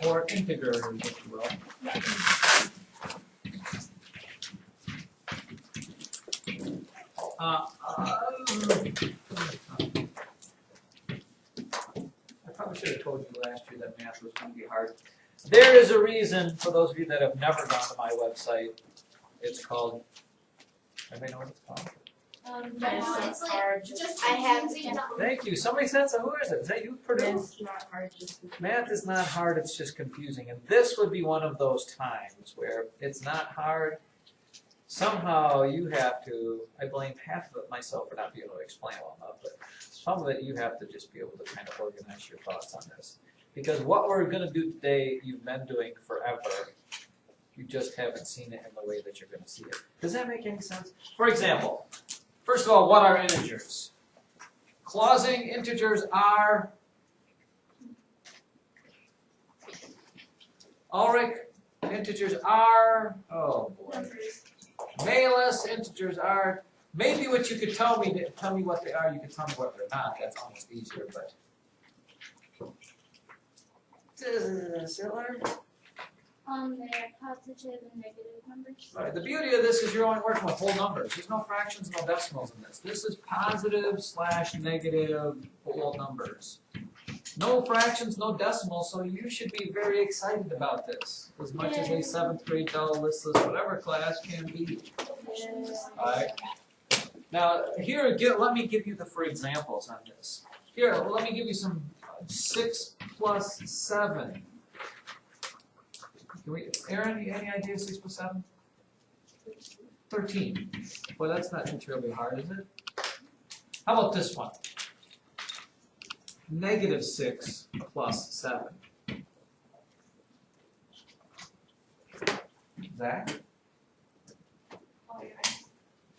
Or integers, if you will. I probably should have told you last year that math was going to be hard. There is a reason, for those of you that have never gone to my website, it's called, anybody know what it's called? It's like just I have. Thank you. Somebody said so. Who is it? Is that you, Purdue? It's not hard. Math is not hard, it's just confusing. And this would be one of those times where it's not hard. Somehow you have to, I blame half of it myself for not being able to explain well enough, but some of it you have to just be able to kind of organize your thoughts on this. Because what we're going to do today, you've been doing forever. You just haven't seen it in the way that you're going to see it. Does that make any sense? For example, first of all, what are integers? Clausing integers are Ulrich, integers are, oh boy. Malus, integers are, maybe what you could tell me what they are, you could tell me what they're not, that's almost easier, but. Similar? They're positive and negative numbers. Right, the beauty of this is you're only working with whole numbers. There's no fractions, no decimals in this. This is positive / negative whole numbers. No fractions, no decimals, so you should be very excited about this, as much as a 7th grade dull, listless, whatever class can be. Alright. Now, here, let me give you the for examples on this. Here, let me give you some 6 plus 7. Aaron, any idea 6 plus 7? 13. Well, that's not too terribly hard, is it? How about this one? Negative 6 plus 7. Zach?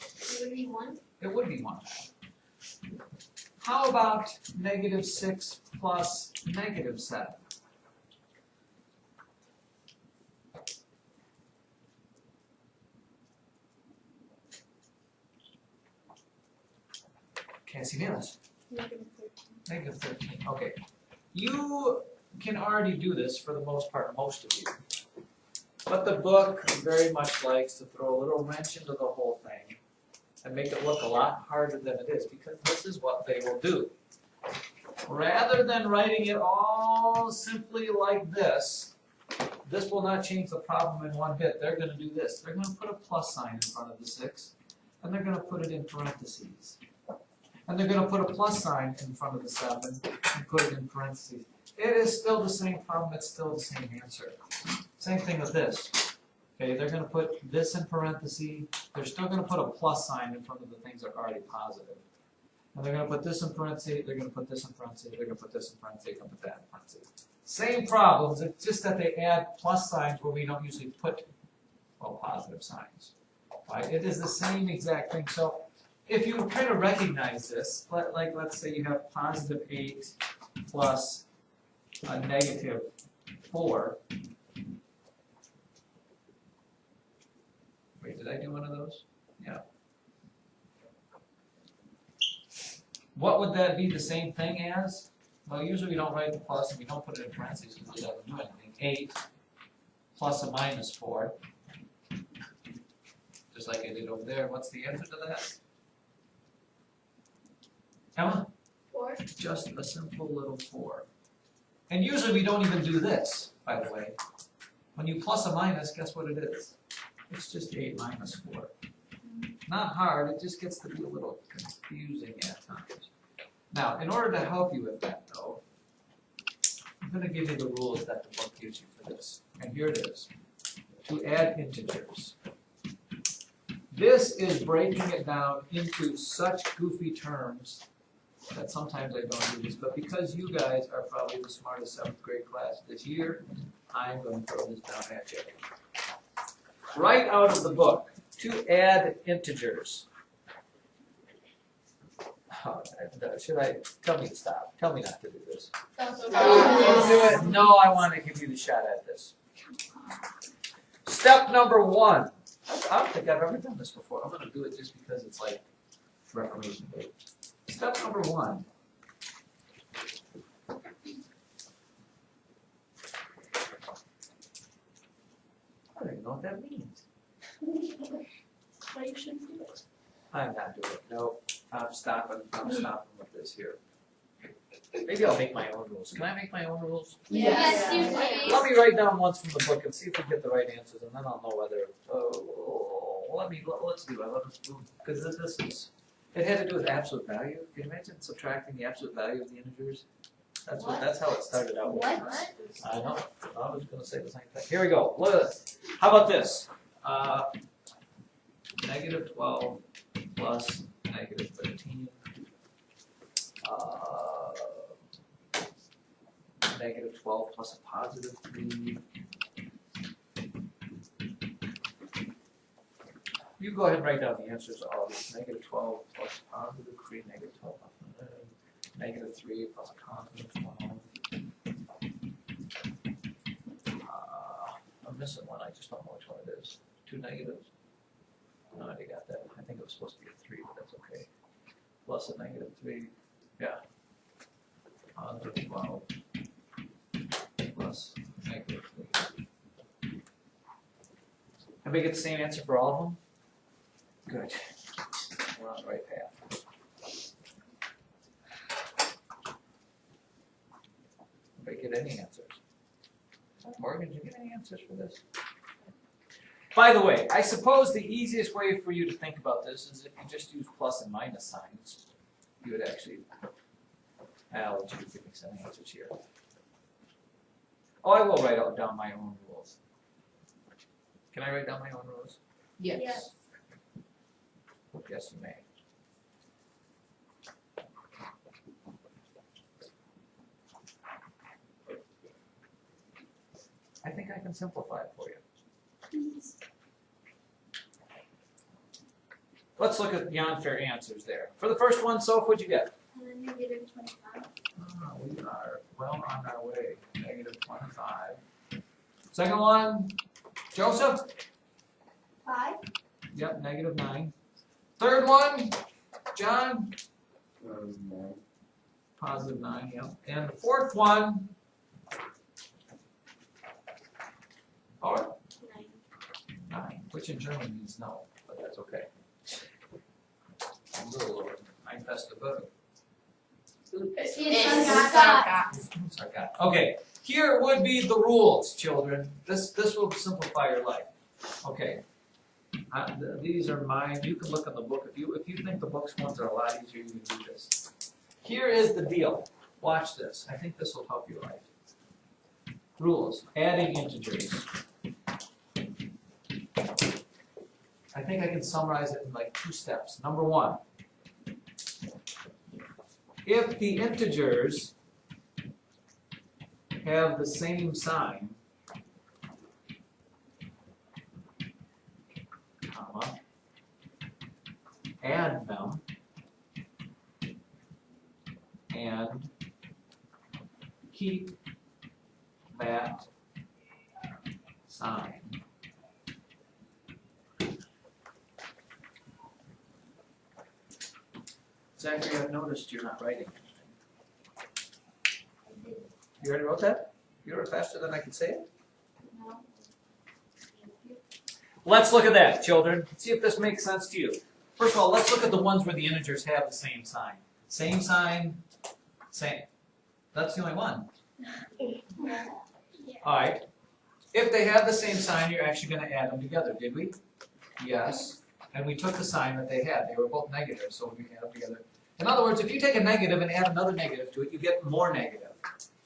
It would be 1. It would be 1. How about negative 6 plus negative 7? Can't see nails. Negative 13. Okay. You can already do this for the most part, most of you. But the book very much likes to throw a little wrench into the whole thing and make it look a lot harder than it is, because this is what they will do. Rather than writing it all simply like this, this will not change the problem in one bit. They're going to do this. They're going to put a plus sign in front of the 6, and they're going to put it in parentheses. And they're going to put a plus sign in front of the 7 and put it in parentheses. It is still the same problem. It's still the same answer. Same thing with this. Okay, they're going to put this in parentheses. They're still going to put a plus sign in front of the things that are already positive. And they're going to put this in parentheses. They're going to put this in parentheses. They're going to put this in parentheses. They're going to put that in parentheses. Same problems. It's just that they add plus signs where we don't usually put, well, positive signs. Right? It is the same exact thing. So if you kind of recognize this, let's say you have positive 8 plus a negative 4. Wait, did I do one of those? Yeah. What would that be the same thing as? Well, usually we don't write the plus and we don't put it in parentheses because it doesn't do anything. 8 plus a minus 4. Just like I did over there. What's the answer to that? Emma? 4. Just a simple little 4. And usually we don't even do this, by the way. When you plus a minus, guess what it is? It's just 8 minus 4. Not hard, it just gets to be a little confusing at times. Now, in order to help you with that, though, I'm going to give you the rules that the book gives you for this. And here it is. To add integers. This is breaking it down into such goofy terms that sometimes I don't do this, but because you guys are probably the smartest 7th grade class this year, I'm going to throw this down at you. Right out of the book, to add integers. Oh, should I? Tell me to stop. Tell me not to do this. Don't do it. No, I want to give you the shot at this. Step number 1. I don't think I've ever done this before. I'm going to do it just because it's like Reformation Day. Step number 1. what that means. Why you shouldn't do it. I'm not doing it. No, I'm stopping with this here. Maybe I'll make my own rules. Can I make my own rules? Yes, you Yeah. please. Let me write down ones from the book and see if we get the right answers, and then I'll know whether. Let's do it. Because this is. It had to do with absolute value. Can you imagine subtracting the absolute value of the integers? That's how it started out. What? I know. I was going to say the same thing. Here we go. How about this? Negative 12 plus negative 13. Negative 12 plus a positive 3. You go ahead and write down the answers to all these. Negative 12 plus a positive 3, negative 12 plus negative 3 plus a positive 12. I'm missing one. I just don't know which one it is. 2 negatives. No, I already got that. I think it was supposed to be a 3, but that's okay. Plus a negative 3. Yeah. Positive 12 plus negative 3. Have we get the same answer for all of them? Good. We're on the right path. Anybody get any answers? Morgan, did you get any answers for this? By the way, I suppose the easiest way for you to think about this is if you just use plus and minus signs. You would actually, I'll let you give me some answers here. Oh, I will write down my own rules. Can I write down my own rules? Yes. Yes, you may. I think I can simplify it for you. Let's look at the unfair answers there. For the first one, Soph, what'd you get? Negative 25. We are well on our way. Negative 25. Second one, Joseph? 5. Yep, negative 9. Third one, John? Positive 9, yep. And the fourth one, Paul? 9, which in German means no, but that's okay. Ein fester Boden. Okay, here would be the rules, children. This will simplify your life. Okay, these are mine. You can look in the book if you think the book's ones are a lot easier. You can do this. Here is the deal. Watch this. I think this will help your life. Rules: adding integers. I think I can summarize it in like 2 steps. Number 1. If the integers have the same sign, comma, add them, and keep that sign. Zachary, I've noticed you're not writing anything. You already wrote that? You wrote faster than I could say it? No. Let's look at that, children. See if this makes sense to you. First of all, let's look at the ones where the integers have the same sign. Same sign, same. That's the only one. All right. If they have the same sign, you're actually going to add them together, did we? Yes. And we took the sign that they had. They were both negative, so we add them together. In other words, if you take a negative and add another negative to it, you get more negative.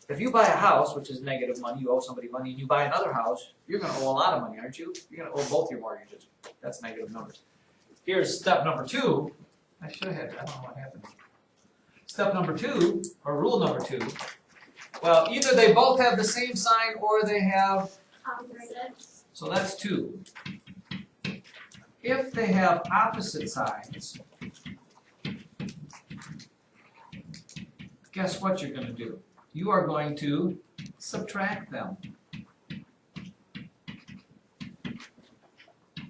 If you buy a house, which is negative money, you owe somebody money, and you buy another house, you're going to owe a lot of money, aren't you? You're going to owe both your mortgages. That's negative numbers. Here's step number 2. I should have had, I don't know what happened. Step number 2, or rule number 2. Well, either they both have the same sign or they have, so that's 2. If they have opposite signs, guess what you're going to do? You are going to subtract them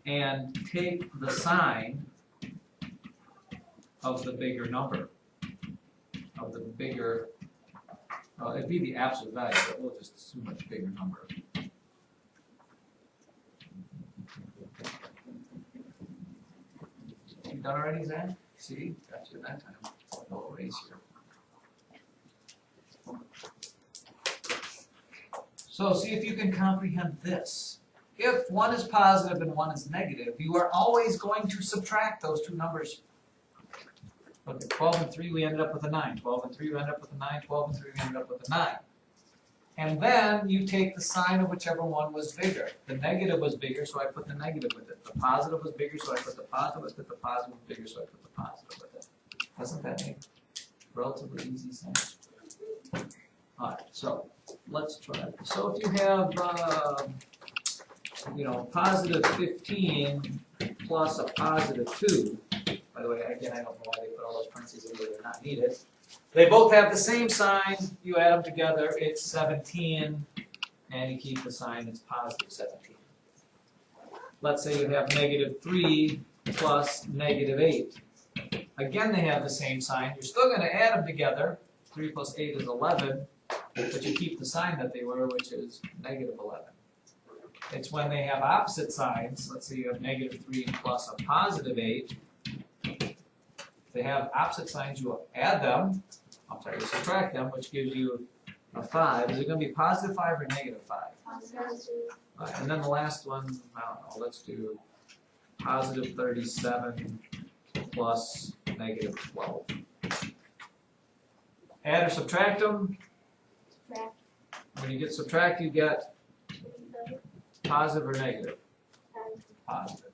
and take the sign of the bigger number, of the bigger, it'd be the absolute value, but we'll just assume it's a bigger number. done already, Zach? See, got you that time. No erase here. So see if you can comprehend this. If one is positive and one is negative, you are always going to subtract those two numbers. Look at 12 and 3, we ended up with a 9. 12 and 3, we ended up with a 9. 12 and 3, we ended up with a 9. And then you take the sign of whichever one was bigger. The negative was bigger, so I put the negative with it. The positive was bigger, so I put the positive with it. The positive was bigger, so I put the positive with it. Doesn't that make relatively easy sense? Alright, so let's try it. So if you have, positive 15 plus a positive 2, by the way, again, I don't know why they put all those parentheses in there, they're not needed. They both have the same sign, you add them together, it's 17, and you keep the sign, it's positive 17. Let's say you have negative 3 plus negative 8. Again, they have the same sign, you're still going to add them together, 3 plus 8 is 11, but you keep the sign that they were, which is negative 11. It's when they have opposite signs, let's say you have negative 3 plus a positive 8, if they have opposite signs, you will add them, you subtract them, which gives you a 5. Is it going to be positive 5 or negative 5? Positive. And then the last one, I don't know, let's do positive 37 plus negative 12. Add or subtract them. Subtract. When you get subtract, you get positive or negative? Positive.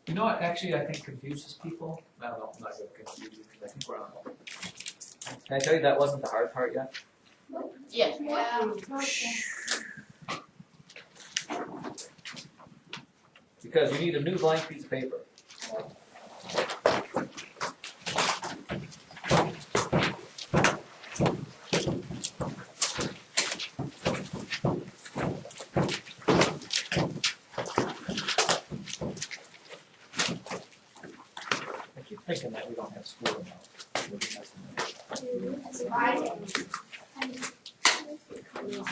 You know what actually I think confuses people? I don't know, I'm not going to confuse you because I think we're on. Can I tell you that wasn't the hard part yet? Yes. Yeah. Because you need a new blank piece of paper. I keep thinking that we don't have school tomorrow.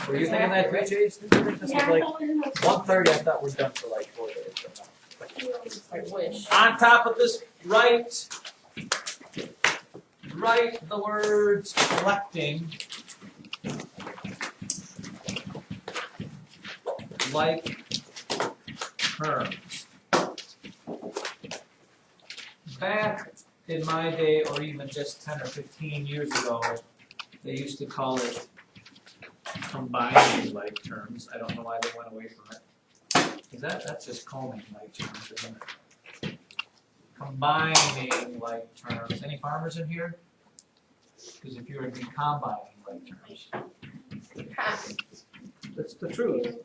Were you thinking that too, Chase? This was like 1:30. I thought we're done for like 4 days. I wish. On top of this, write the words collecting like terms. Back in my day, or even just 10 or 15 years ago, they used to call it combining like terms. I don't know why they went away from it. Is that's just combing like terms, isn't it? Combining like terms. Any farmers in here? Because if you were to be combining like terms, that's the truth.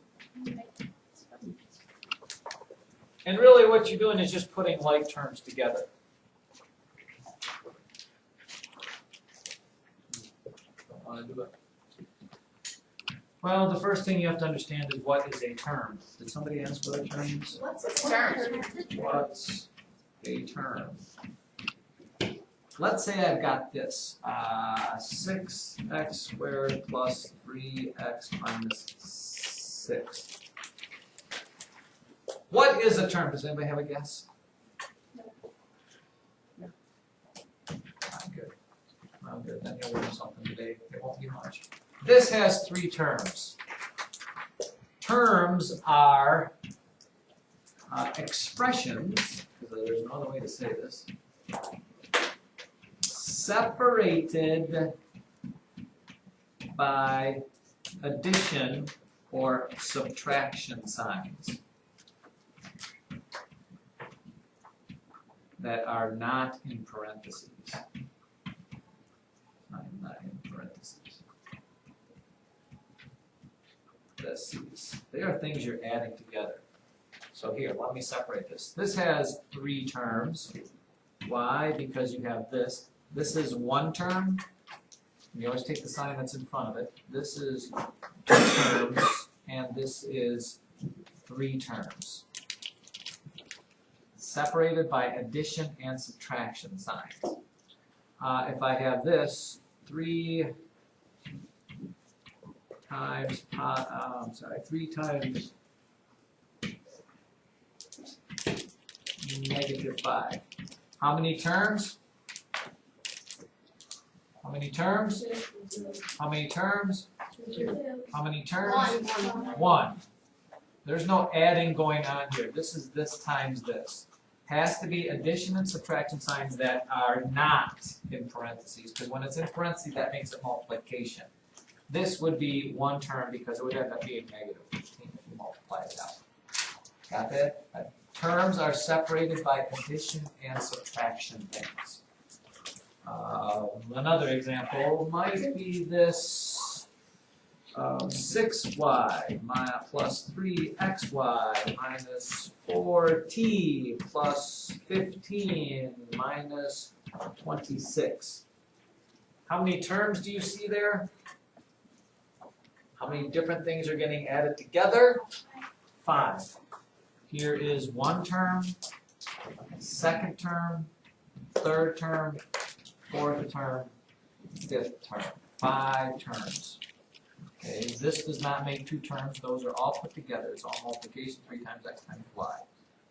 And really what you're doing is just putting like terms together. Don't want to do it. Well, the first thing you have to understand is what is a term. Did somebody ask what a term is? What's a term? What's a term? Let's say I've got this, 6x squared plus 3x minus 6. What is a term? Does anybody have a guess? No. I'm good. I'm good. Then you'll learn something today. It won't be much. This has 3 terms. Terms are expressions, because there's no other way to say this, separated by addition or subtraction signs that are not in parentheses. Not in parentheses. They are things you're adding together. So here, let me separate this. This has 3 terms. Why? Because you have this. This is 1 term. You always take the sign that's in front of it. This is 2 terms, and this is 3 terms. Separated by addition and subtraction signs. If I have this, 3 times 3 times negative 5. How many terms? How many terms? How many terms? How many terms? One. There's no adding going on here. This is this times this. Has to be addition and subtraction signs that are not in parentheses, because when it's in parentheses, that makes it multiplication. This would be one term because it would end up being negative 15 if you multiply it out. Got that? Terms are separated by addition and subtraction things. Another example might be this 6y plus 3xy minus 4t plus 15 minus 26. How many terms do you see there? How many different things are getting added together? 5. Here is one term, second term, third term, fourth term, fifth term. 5 terms. Okay, this does not make 2 terms. Those are all put together. It's all multiplication, 3 times x times y.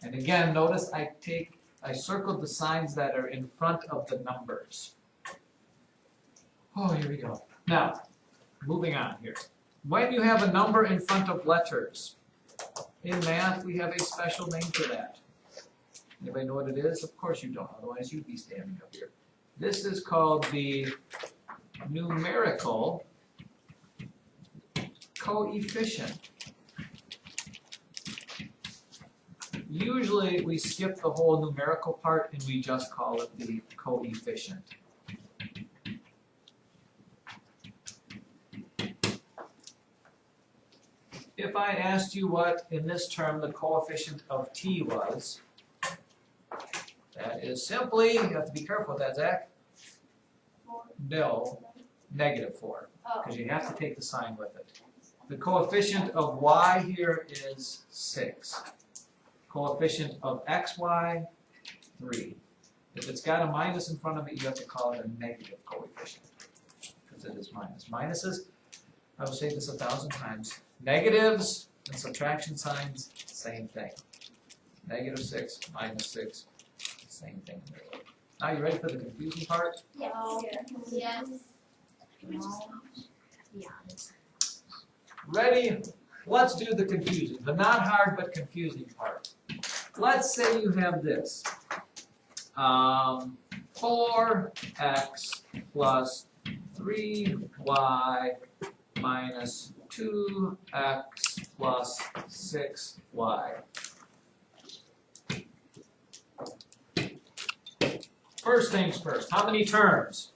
And again, notice I circled the signs that are in front of the numbers. Oh, here we go. Now, moving on here. When you have a number in front of letters, in math we have a special name for that. Anybody know what it is? Of course you don't, otherwise you'd be standing up here. This is called the numerical coefficient. Usually we skip the whole numerical part and we just call it the coefficient. If I asked you what, in this term, the coefficient of t was, that is simply, you have to be careful with that, Zach. No, negative 4, because you have to take the sign with it. The coefficient of y here is 6. Coefficient of xy, 3. If it's got a minus in front of it, you have to call it a negative coefficient, because it is minus. Minuses, I will say this 1,000 times. Negatives and subtraction signs, same thing. Negative 6, minus 6, same thing. Now you ready for the confusing part? Yes. Ready? Let's do the confusing, the not hard but confusing part. Let's say you have this. 4x plus 3y minus 2x plus 6y. First things first, how many terms?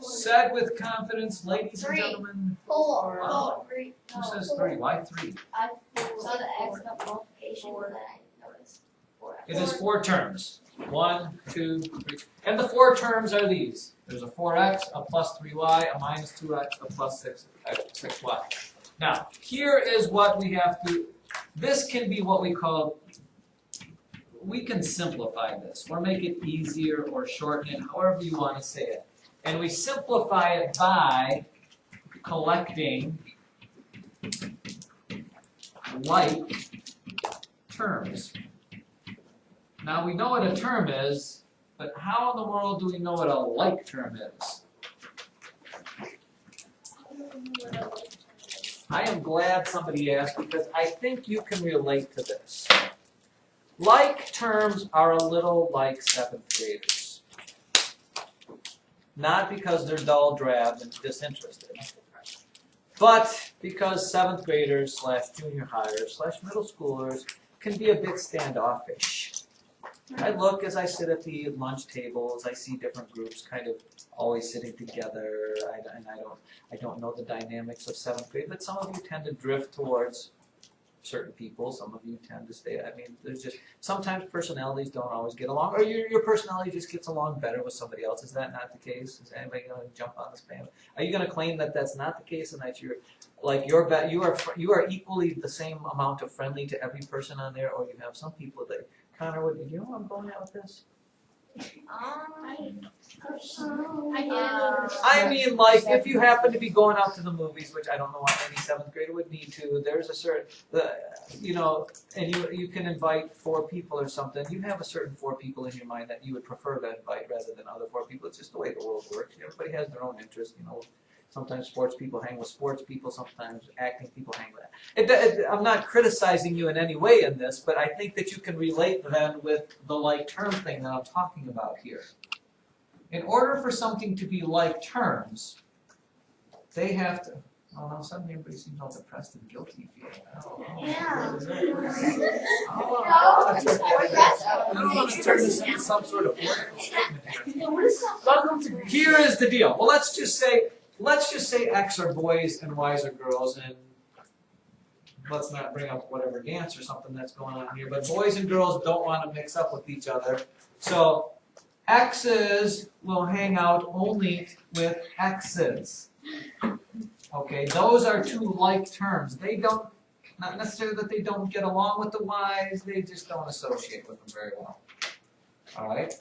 Said with confidence, ladies and 3. gentlemen. 4. Wow. 3. Who says 3? Why 3? I saw the x multiplication that I noticed. It is 4 terms. 1, 2, 3. And the 4 terms are these. There's a 4x, a plus 3y, a minus 2x, a plus 6y. Now, here is what we have to, this can be what we call, we can simplify this, or make it easier, or shorten it, however you want to say it. And we simplify it by collecting like terms. Now we know what a term is, but how in the world do we know what a like term is? I am glad somebody asked because I think you can relate to this. Like terms are a little like 7th graders. Not because they're dull, drab, and disinterested, but because 7th graders / junior hires / middle schoolers can be a bit standoffish. I look as I sit at the lunch tables, I see different groups kind of always sitting together, and I don't know the dynamics of 7th grade, but some of you tend to drift towards certain people, some of you tend to stay, I mean, there's just, sometimes personalities don't always get along, or your personality just gets along better with somebody else. Is that not the case? Is anybody going to jump on this bandwagon? Are you going to claim that that's not the case and that you're, like, you are equally the same amount of friendly to every person on there, or you have some people that, Connor, what, you know where I'm going at with this? I mean, like, if you happen to be going out to the movies, which I don't know why any 7th grader would need to, there's a certain, and you can invite 4 people or something, you have a certain 4 people in your mind that you would prefer to invite rather than other 4 people. It's just the way the world works. Everybody has their own interest, Sometimes sports people hang with sports people, sometimes acting people hang with that. I'm not criticizing you in any way in this, but I think that you can relate then with the like term thing that I'm talking about here. In order for something to be like terms, they have to. Oh no! Suddenly everybody seems all depressed and guilty feeling. Yeah. I don't want to turn this into some sort of political statement here. Here is the deal. Well, let's just say X are boys and Y's are girls, and let's not bring up whatever dance or something that's going on here. But boys and girls don't want to mix up with each other, so X's will hang out only with X's. Okay, those are 2 like terms. They don't, not necessarily that they don't get along with the Y's, they just don't associate with them very well. All right?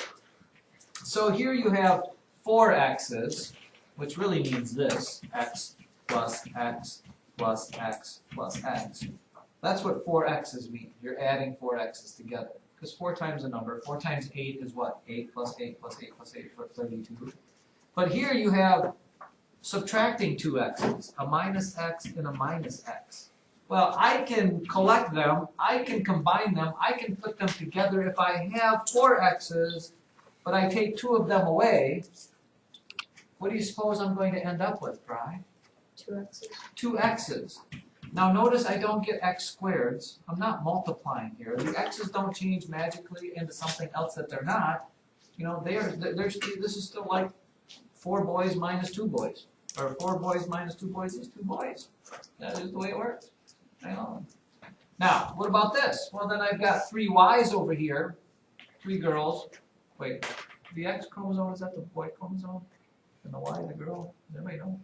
So here you have 4 X's, which really means this, X plus X plus X plus X. That's what 4 X's mean. You're adding 4 X's together. Because 4 times a number, 4 times 8 is what? 8 plus 8 plus 8 plus 8 for 32. But here you have subtracting 2 X's, a minus X and a minus X. Well, I can collect them, I can combine them, I can put them together. If I have 4 X's, but I take 2 of them away, what do you suppose I'm going to end up with, Bri? 2 X's. 2 X's. Now notice I don't get X squareds. I'm not multiplying here. The X's don't change magically into something else that they're not. This is still like 4 boys minus 2 boys. Or 4 boys minus 2 boys is 2 boys. That is the way it works. Now, what about this? Well, then I've got 3 Y's over here. 3 girls. Wait, the X chromosome, is that the boy chromosome? And the Y, the girl? Does anybody know?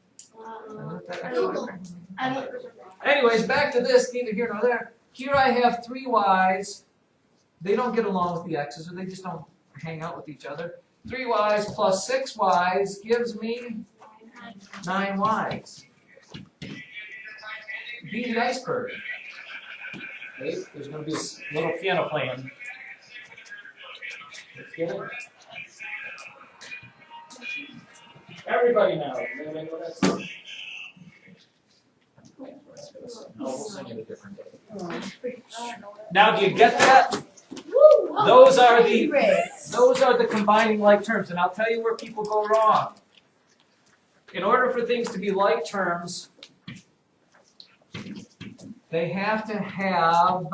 Anyways, back to this, neither here nor there. Here I have 3 Y's. They don't get along with the X's, or they just don't hang out with each other. 3 Y's plus 6 Y's gives me 9 Y's. Be the iceberg. Okay, there's going to be a little piano playing. Let's get it. Everybody now. Does anybody know that song? No, we'll sing it a different day. Now, do you get that? Those are the combining like terms, and I'll tell you where people go wrong. In order for things to be like terms, they have to have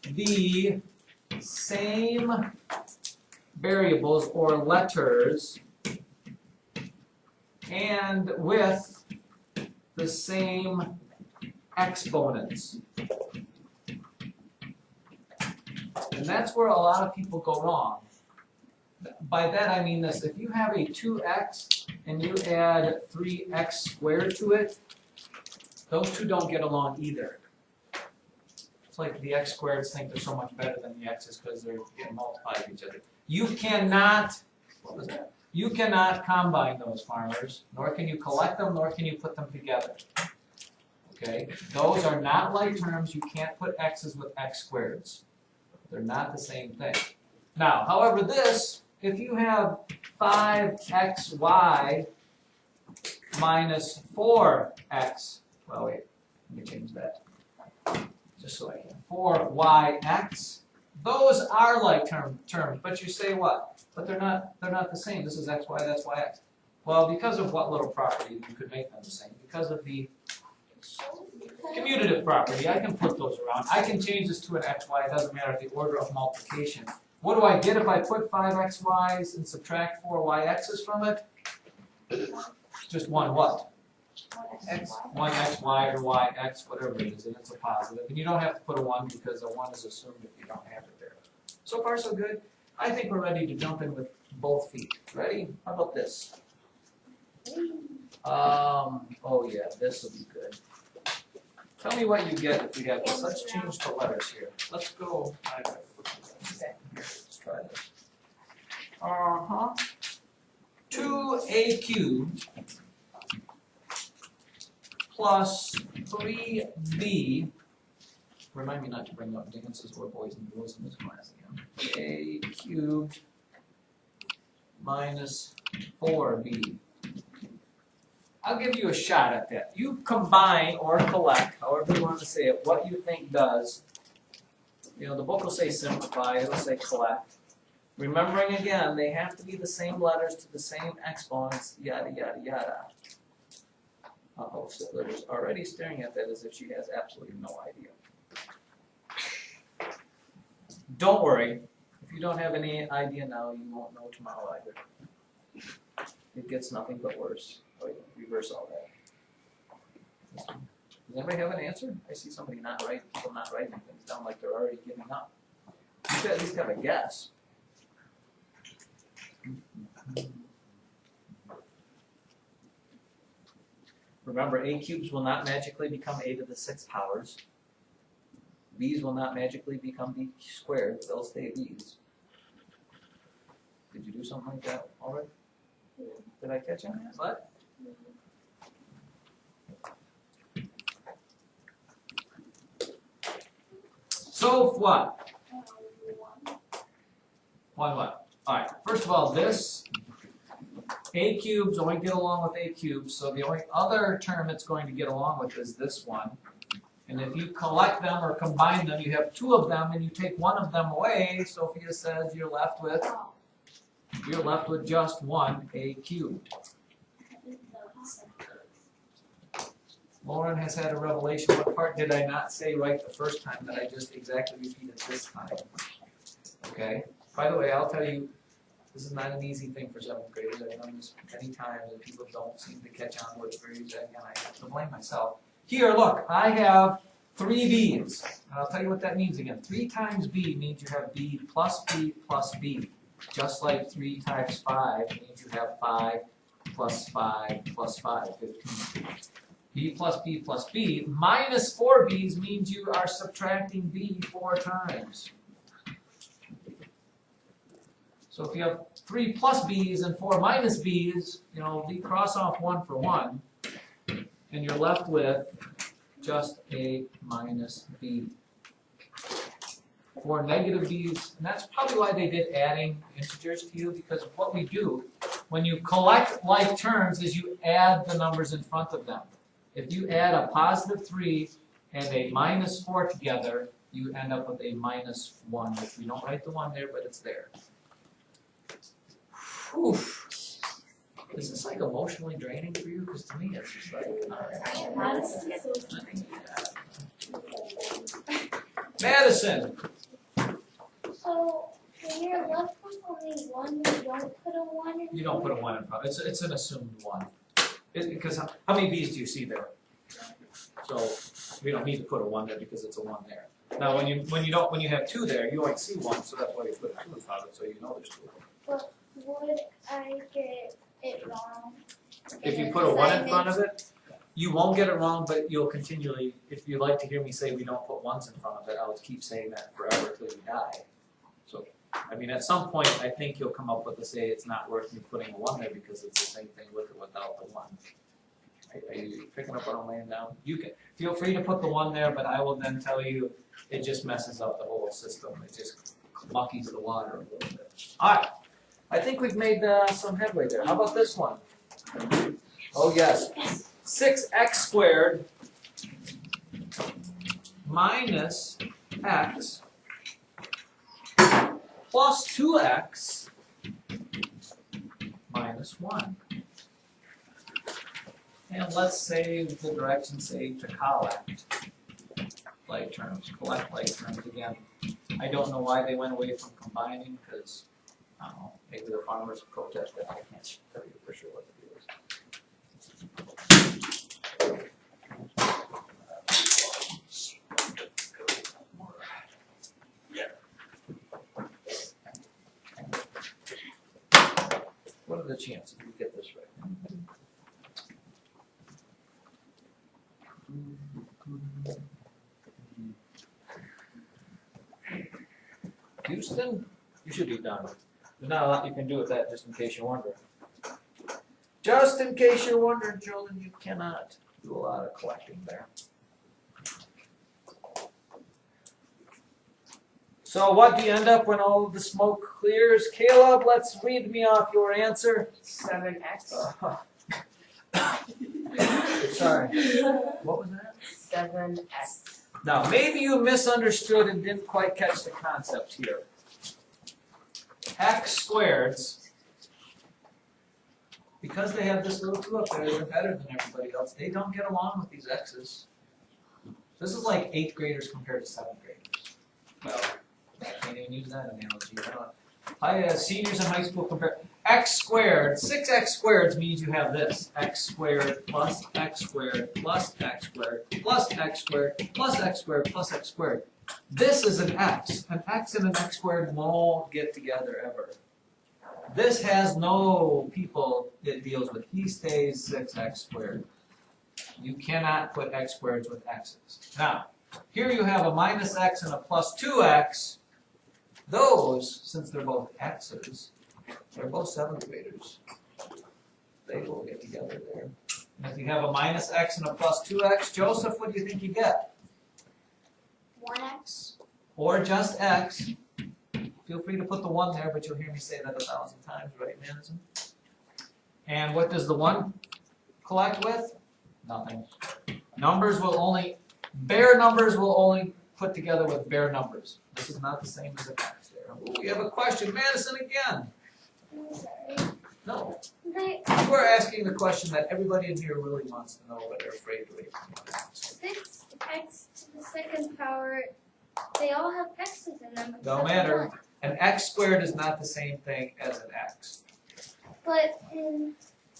the same variables or letters and with the same exponents. And that's where a lot of people go wrong. By that I mean this: if you have a 2x and you add 3x squared to it, those 2 don't get along either. It's like the x squareds think they're so much better than the x's because they're getting multiplied with each other. You cannot, what was that? You cannot combine those, farmers, nor can you collect them, nor can you put them together. Okay? Those are not like terms. You can't put x's with x squareds. They're not the same thing. Now, however, this, if you have 5xy minus 4x, well, wait, let me change that, just so I can, 4yx, those are like terms, but you say what? But they're not the same. This is xy, that's yx. Well, because of what little property you could make them the same? Because of the commutative property. I can flip those around. I can change this to an xy. It doesn't matter the order of multiplication. What do I get if I put 5xy's and subtract 4yx's from it? Just one what? One xy or yx, whatever it is, and it's a positive. And you don't have to put a 1 because a 1 is assumed if you don't have it there. So far, so good. I think we're ready to jump in with both feet. Ready? How about this? Oh yeah, this will be good. Tell me what you get if we have this. Let's change the letters here. Let's go. Let's try this. 2a cubed plus 3b. Remind me not to bring up dances or boys and girls in this class again. A cubed minus 4b. I'll give you a shot at that. You combine or collect, however you want to say it, what you think does. You know, the book will say simplify, it'll say collect. Remembering again, they have to be the same letters to the same exponents, yada, yada, yada. Uh-oh, Sitler's already staring at that as if she has absolutely no idea. Don't worry. If you don't have any idea now, you won't know tomorrow either. It gets nothing but worse. Oh, yeah, reverse all that. Does anybody have an answer? I see somebody people not writing things down like they're already giving up. You should at least have a guess. Remember, a cubes will not magically become a to the 6 powers. B's will not magically become b squared. They'll stay b's. Did you do something like that already? Did I catch on that? What? So what? One what? Alright, first of all, this a cubes only get along with a cubes, so the only other term it's going to get along with is this one. And if you collect them or combine them, you have 2 of them and you take one of them away, Sophia says you're left with just 1a cubed. Lauren has had a revelation. What part did I not say right the first time that I just exactly repeated this time? Okay. By the way, I'll tell you, this is not an easy thing for 7th graders. I've done this many times and people don't seem to catch on to it very easily, and I have to blame myself. Here, look, I have 3 b's. And I'll tell you what that means again. 3 times b means you have b plus b plus b. Just like 3 times 5 means you have 5 plus 5 plus 5, 15. B plus b plus b minus 4 b's means you are subtracting b 4 times. So if you have 3 plus b's and 4 minus b's, you know, you cross off 1 for 1, and you're left with just a minus b. For negative b's, and that's probably why they did adding integers to you, because what we do when you collect like terms is you add the numbers in front of them. If you add a positive 3 and a minus 4 together, you end up with a minus 1, which we don't write the 1 there, but it's there. Whew. Is this like emotionally draining for you? Because to me it's just like, Madison! So, when you're left with only 1, you don't put a 1 in front? You don't put a 1 in front. It's an assumed 1. Because how many b's do you see there? So we don't need to put a 1 there because it's a 1 there. Now when you have 2 there, you only see 1, so that's why you put a 2 in front of it, so you know there's 2. But would I get it wrong? If you put a 1 in front of it, you won't get it wrong, but you'll continually, if you like to hear me say we don't put 1s in front of it, I'll keep saying that forever till you die. So, I mean, at some point, I think you'll come up with to say it's not worth me putting a 1 there because it's the same thing with or without the 1. Are you picking up what I'm laying down? You can feel free to put the 1 there, but I will then tell you it just messes up the whole system. It just muckies the water a little bit. All right, I think we've made some headway there. How about this one? Oh yes, 6x squared minus x plus 2x minus 1. And let's save the direction saved to collect like terms, collect like terms again. I don't know why they went away from combining, because, I don't know, maybe the farmers protested. I can't tell you for sure what the deal is. What are the chances we get this right? Houston, you should be done. There's not a lot you can do with that, just in case you're wondering. Just in case you're wondering, children, you cannot do a lot of collecting there. So what do you end up when all of the smoke clears? Caleb, let's read me off your answer. 7x. Sorry. What was that? 7x. Now, maybe you misunderstood and didn't quite catch the concept here. X squareds, because they have this little 2 up there, they're better than everybody else. They don't get along with these x's. This is like 8th graders compared to 7th graders. Well, I can't even use that analogy. Seniors in high school compare x squared. 6x squared means you have this: x squared plus x squared plus x squared plus x squared plus x squared plus x squared. This is an x. An x and an x squared won't get together ever. This has no people it deals with. He stays 6x squared. You cannot put x squareds with x's. Now, here you have a minus x and a plus 2x. Those, since they're both x's, they're both 7th graders. They will get together there. And if you have a minus x and a plus 2x, Joseph, what do you think you get? 1x. Or just x. Feel free to put the 1 there, but you'll hear me say that 1,000 times, right, Madison? And what does the 1 collect with? Nothing. Numbers will only, bare numbers will only put together with bare numbers. This is not the same as an x there. Ooh, we have a question. Madison again. I'm sorry. No. They, We're asking the question that everybody in here really wants to know, but they're afraid to raise. 6x to the 2nd power, they all have x's in them. Don't except matter. 1. An x squared is not the same thing as an x. But in,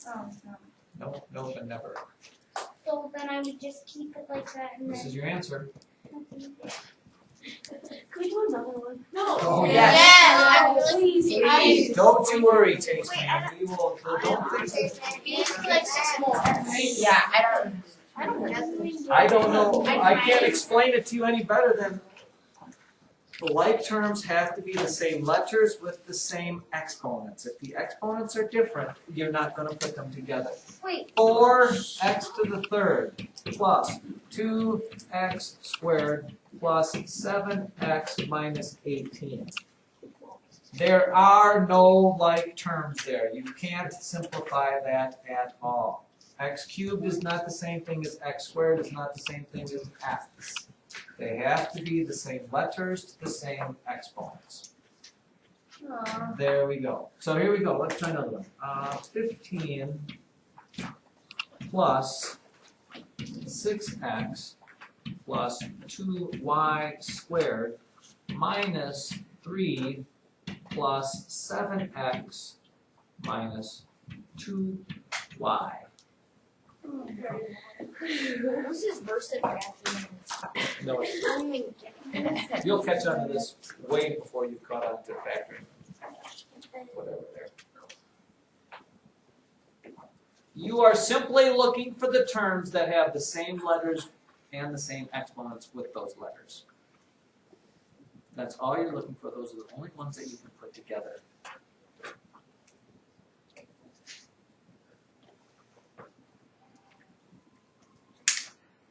oh no. No, and never. So then I would just keep it like that and This then. is your answer. Can we do another one? No. Oh, yes. Yes. Please. Don't you worry, Taste Wait, Man. We will. Don't think. We need like 6 more. Yeah, I I don't know. I can't explain it to you any better than the like terms have to be the same letters with the same exponents. If the exponents are different, you're not going to put them together. Wait. 4x to the 3rd plus 2x squared plus 7x minus 18. There are no like terms there. You can't simplify that at all. X cubed is not the same thing as x squared, is not the same thing as x. They have to be the same letters to the same exponents. Aww. There we go. So here we go. Let's try another one. 15 plus 6x plus 2y squared minus 3 plus 7x minus 2y. This is versus math. No, you'll catch on to this way before you've caught on to factoring. Whatever there. You are simply looking for the terms that have the same letters and the same exponents with those letters. That's all you're looking for. Those are the only ones that you can put together.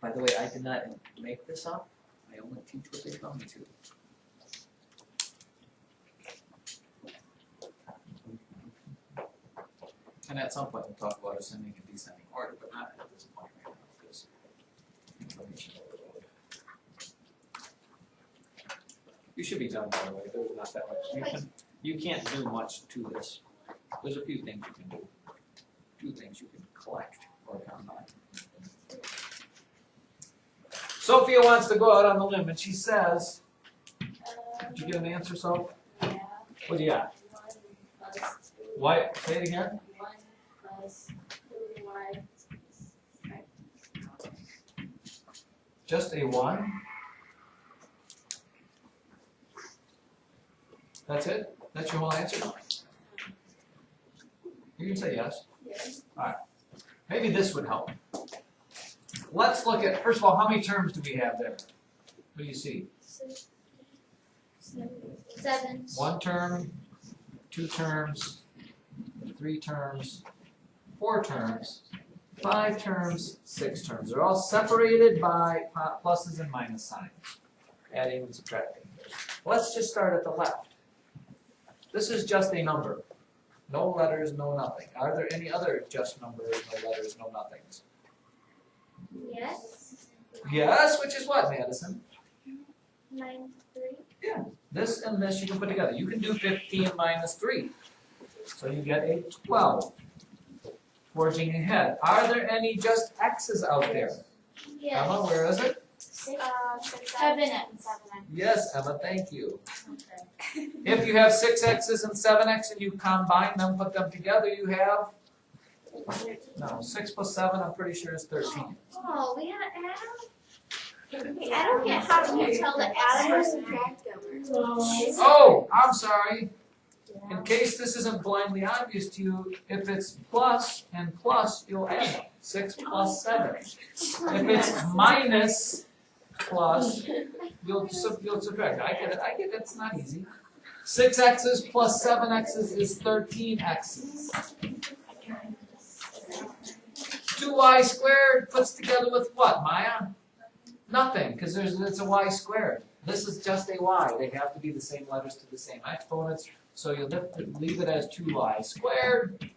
By the way, I did not make this up. I only teach what they tell me to. And at some point we'll talk about ascending and descending order, but not at this point right now, because information overload. You should be done, by the way. There's not that much. You can't do much to this. There's a few things you can do. 2 things you can collect or combine. Sophia wants to go out on the limb, and she says, did you get an answer, Soph? Yeah. What do you got? 1 plus 2. Why? Say it again. 1 plus 2y. Just a 1? That's it? That's your whole answer? You can say yes. Yes. Alright. Maybe this would help. Let's look at, first of all, how many terms do we have there? What do you see? 7. 1 term, 2 terms, 3 terms, 4 terms, 5 terms, 6 terms. They're all separated by pluses and minus signs, adding and subtracting. Let's just start at the left. This is just a number. No letters, no nothing. Are there any other just numbers, no letters, no nothings? Yes. Yes, which is what, Madison? Minus 3. Yeah, this and this you can put together. You can do 15 minus 3. So you get a 12. Forging ahead. Are there any just x's out there? Yes. Emma, where is it? 7x. Yes, Emma, thank you. If you have 6x's and 7x and you combine them, put them together, you have, no, 6 plus 7 I'm pretty sure is 13. Oh, we had to add them? I don't get how you tell the add or subtract them. Oh, I'm sorry. In case this isn't blindly obvious to you, if it's plus and plus, you'll add them. 6 plus 7. If it's minus plus, you'll subtract. I get it, it's not easy. 6x's plus 7x's is 13x's. 2y squared puts together with what, Maya? Nothing, because it's a y squared. This is just a y. They have to be the same letters to the same exponents. So you leave it as 2y squared.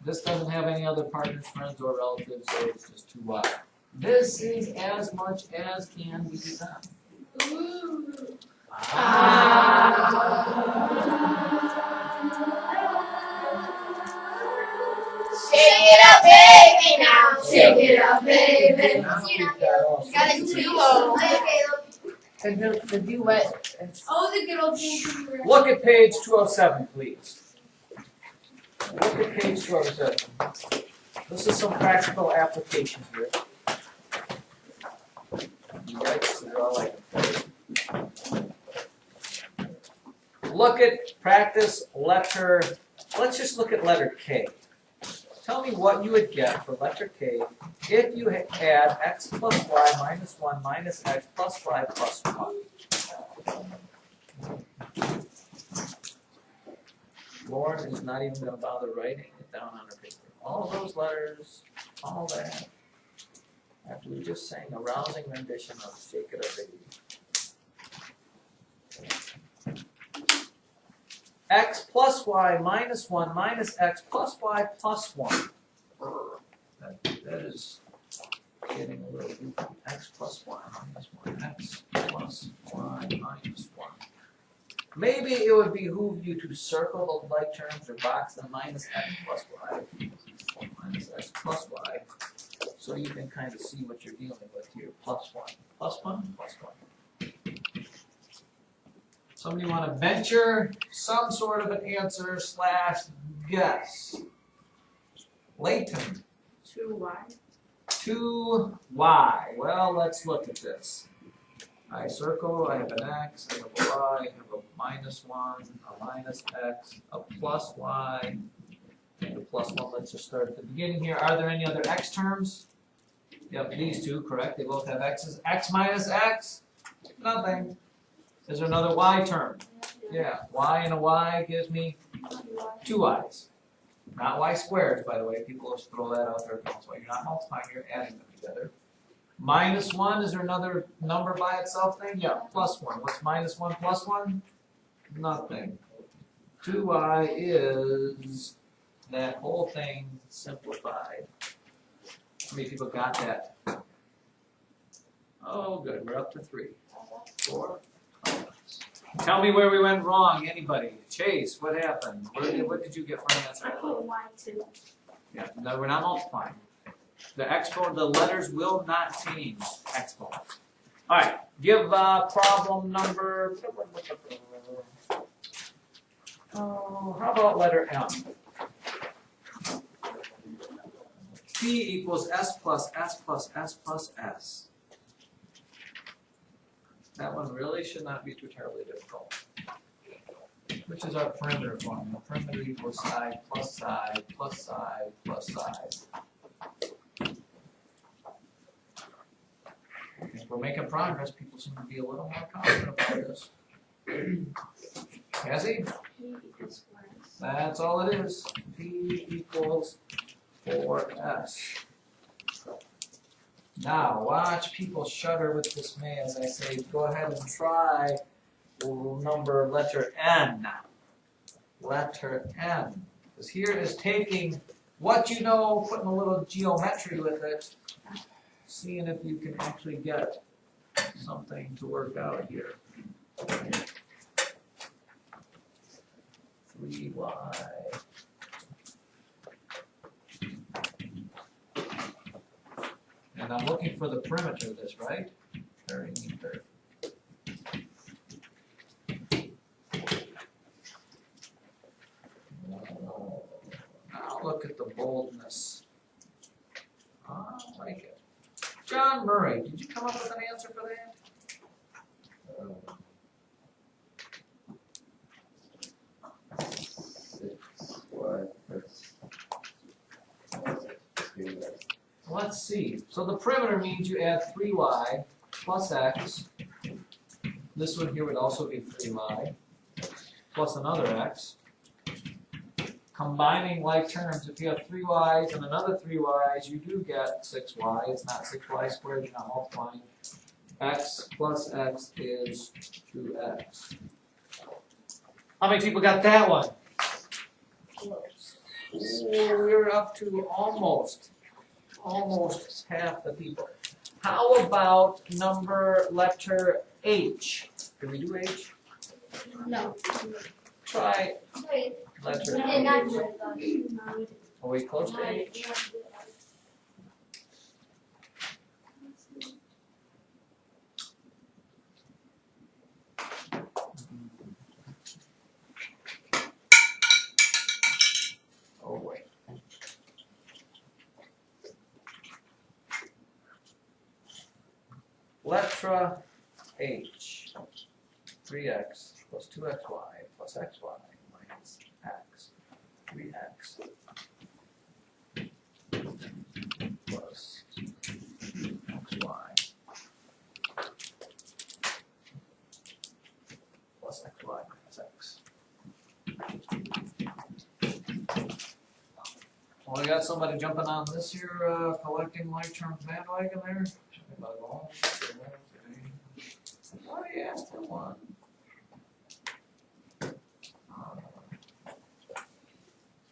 This doesn't have any other partners, friends, or relatives, so it's just 2y. This is as much as can be done. Ooh. Shake it up, baby, now. Shake it up, baby. Got a duo. The duet. Oh, the good old days. Look at page 207, please. Look at page 207. This is some practical application here. Yikes, they're all like look at practice letter, let's just look at letter K. Tell me what you would get for letter K if you add x plus y minus 1 minus x plus y plus 1. Lauren is not even going to bother writing it down on her paper. All those letters, all that. After we just sang a rousing rendition of Shake It Up, Baby. X plus y minus 1 minus x plus y plus 1. That is getting a little goofy. X plus y minus 1. X plus y minus 1. Maybe it would behoove you to circle the like terms or box them minus x plus y. Minus x plus y. So you can kind of see what you're dealing with here. Plus 1. Plus 1, plus 1. Somebody want to venture some sort of an answer / guess? Layton. 2y. 2y. Well, let's look at this. I circle, I have an x, I have a y, I have a minus 1, a minus x, a plus y, and a plus 1. Let's just start at the beginning here. Are there any other x terms? Yep, these two, correct. They both have x's. X minus x? Nothing. Is there another y term? Yeah, y and a y gives me 2 y's. Not y squared, by the way. People just throw that out there. You're not multiplying, you're adding them together. Minus 1, is there another number by itself thing? Yeah, plus 1. What's minus 1 plus 1? Nothing. 2y is that whole thing simplified. How many people got that? Oh, good. We're up to 3. 4. Tell me where we went wrong. Anybody? Chase, what happened? What did you get for an answer? I put y2. Yeah, no, we're not multiplying. The letters will not change exponents. All right, give problem number. Oh, how about letter M? P equals S plus S plus S plus S. That one really should not be too terribly difficult. Which is our perimeter formula. Perimeter equals side plus side plus side plus side. If we're making progress, people seem to be a little more confident about this. Cassie? That's all it is. P equals 4s. Now, watch people shudder with dismay as I say, go ahead and try number letter n. Letter n. Because here is taking what you know, putting a little geometry with it, seeing if you can actually get something to work out here. 3y. And I'm looking for the perimeter of this, right? Perimeter. Now look at the boldness. I like it. John Murray, did you come up with an answer for that? Let's see. So the perimeter means you add 3y plus x. This one here would also be 3y plus another x. Combining like terms, if you have 3y's and another 3y's, you do get 6y. It's not 6y squared, you're not multiplying. X plus x is 2x. How many people got that one? We're up to almost half the people. How about number letter H? Can we do H? No. Try Wait. letter We did not H. do it. Are we close to H? Oh wait. Letter H. 3x plus 2xy plus xy minus x. 3x plus xy plus xy minus x. Well, we got somebody jumping on this here, collecting like terms bandwagon there. Why do you ask for one?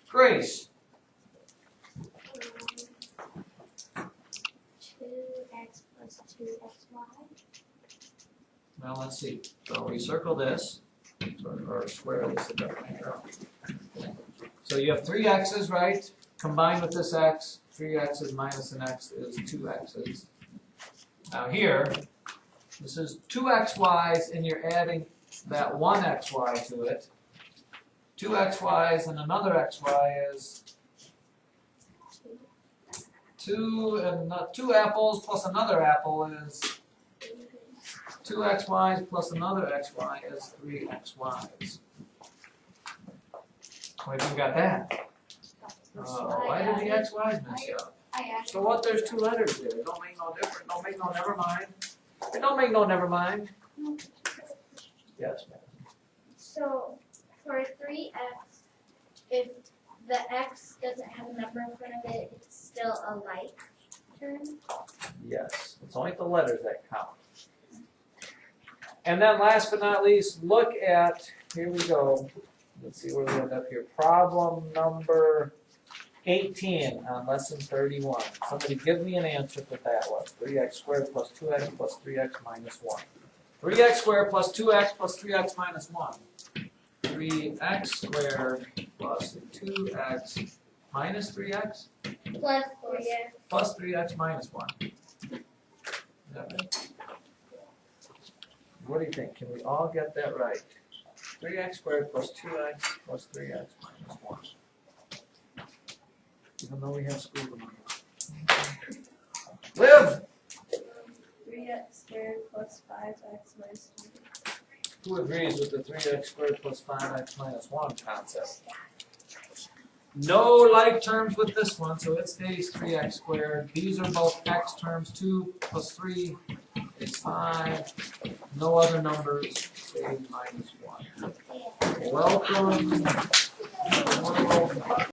Grace. 2x plus 2xy. Now let's see. So we circle this, or square this. So you have 3 x's, right? Combined with this x, 3 x's minus an x is 2 x's. Now here, this is 2 xy's, and you're adding that 1 xy to it. 2 xy's and another xy is 2, and 2 apples plus another apple is 2 xy's plus another xy is 3 xy's. We even got that. Why did the xy's mess you up? So what? There's 2 letters there. It don't make no difference. Don't make no never mind. It don't make no never mind. Yes, ma'am. So for 3x, if the x doesn't have a number in front of it, it's still a like term? Yes. It's only the letters that count. And then last but not least, look at, here we go. Let's see where we end up here. Problem number 18 on lesson 31. Somebody give me an answer for that one. 3x squared plus 2x plus 3x minus 1. 3x squared plus 2x plus 3x minus 1. 3x squared plus 2x minus 3x Plus 3x. plus 3x minus 1. Is that right? What do you think? Can we all get that right? 3x squared plus 2x plus 3x minus 1. Even though we have school tomorrow. Live! 3x squared plus 5x minus 2. Who agrees with the 3x squared plus 5x minus 1 concept? No like terms with this one, so it stays 3x squared. These are both x terms. 2 plus 3 is 5. No other numbers. Stays minus 1. Welcome